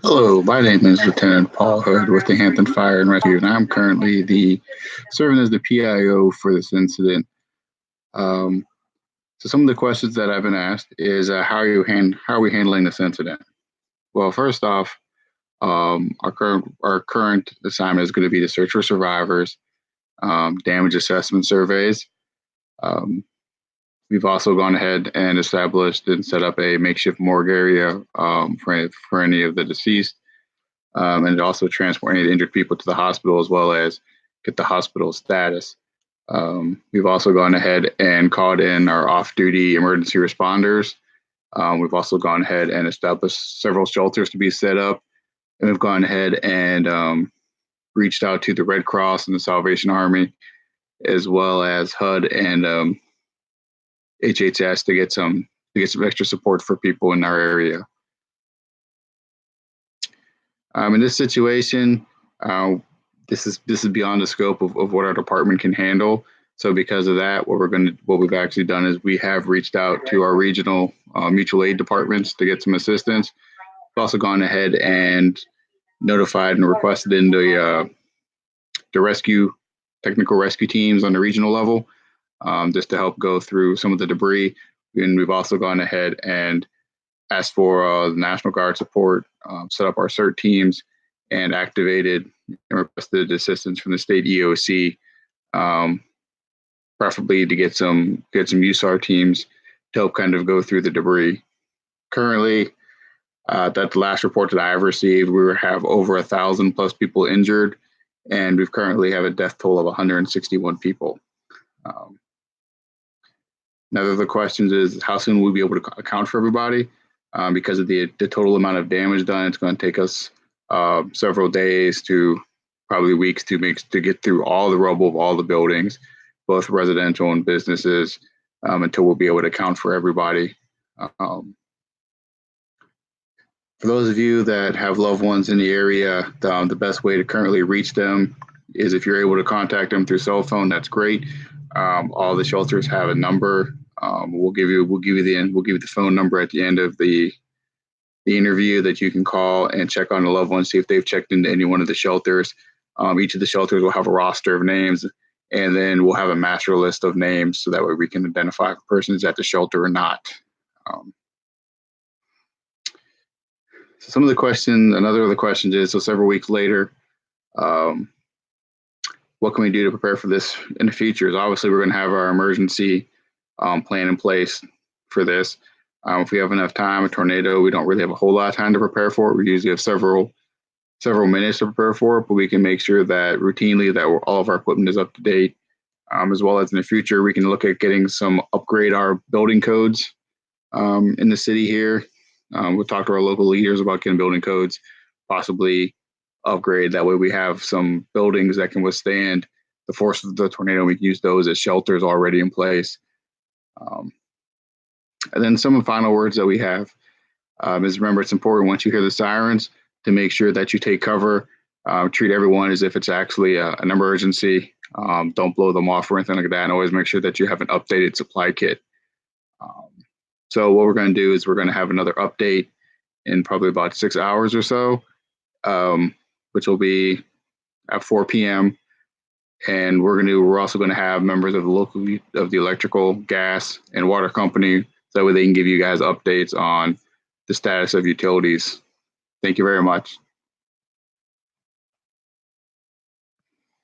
Hello, my name is Lieutenant Paul Hood with the Hampton Fire and Rescue, and I'm currently serving as the PIO for this incident. Um, so some of the questions that I've been asked is how are we handling this incident? Well, first off, our current assignment is going to be to search for survivors, damage assessment surveys. Um, we've also gone ahead and established and set up a makeshift morgue area for any of the deceased. And also transport any injured people to the hospital as well as get the hospital status. We've also gone ahead and called in our off-duty emergency responders. We've also gone ahead and established several shelters to be set up, and we've gone ahead and reached out to the Red Cross and the Salvation Army, as well as HUD and HHS to get some extra support for people in our area. In this situation, this is beyond the scope of what our department can handle. So because of that, what we've actually done is we have reached out to our regional mutual aid departments to get some assistance. We've also gone ahead and notified and requested in the technical rescue teams on the regional level, just to help go through some of the debris. And we've also gone ahead and asked for the National Guard support, set up our CERT teams, and activated and requested assistance from the state EOC, preferably to get some USAR teams to help kind of go through the debris. Currently, that the last report that I've received, we have over 1,000 plus people injured, and we've currently have a death toll of 161 people. Now, the questions is how soon will we be able to account for everybody? Because of the total amount of damage done, it's going to take us several days to probably weeks to get through all the rubble of all the buildings, both residential and businesses, until we'll be able to account for everybody. For those of you that have loved ones in the area, the best way to currently reach them is if you're able to contact them through cell phone. That's great. All the shelters have a number. We'll give you the phone number at the end of the interview that you can call and check on the loved ones, see if they've checked into any one of the shelters. Each of the shelters will have a roster of names, and then we'll have a master list of names so that way we can identify if a person is at the shelter or not. So some of the questions, another of the questions is, so several weeks later, what can we do to prepare for this in the future? Is obviously we're going to have our emergency plan in place for this. If we have enough time, a tornado, we don't really have a whole lot of time to prepare for it. We usually have several minutes to prepare for it, but we can make sure that routinely that all of our equipment is up to date, as well as in the future, we can look at getting upgrade our building codes in the city here. We'll talk to our local leaders about getting building codes, possibly upgrade. That way we have some buildings that can withstand the force of the tornado. We can use those as shelters already in place. And then some final words that we have is remember, it's important once you hear the sirens to make sure that you take cover, treat everyone as if it's actually an emergency. Don't blow them off or anything like that. And always make sure that you have an updated supply kit. So what we're going to do is we're going to have another update in probably about 6 hours or so, which will be at 4 p.m. And we're also going to have members of the electrical, gas, and water company, so that way they can give you guys updates on the status of utilities. Thank you very much.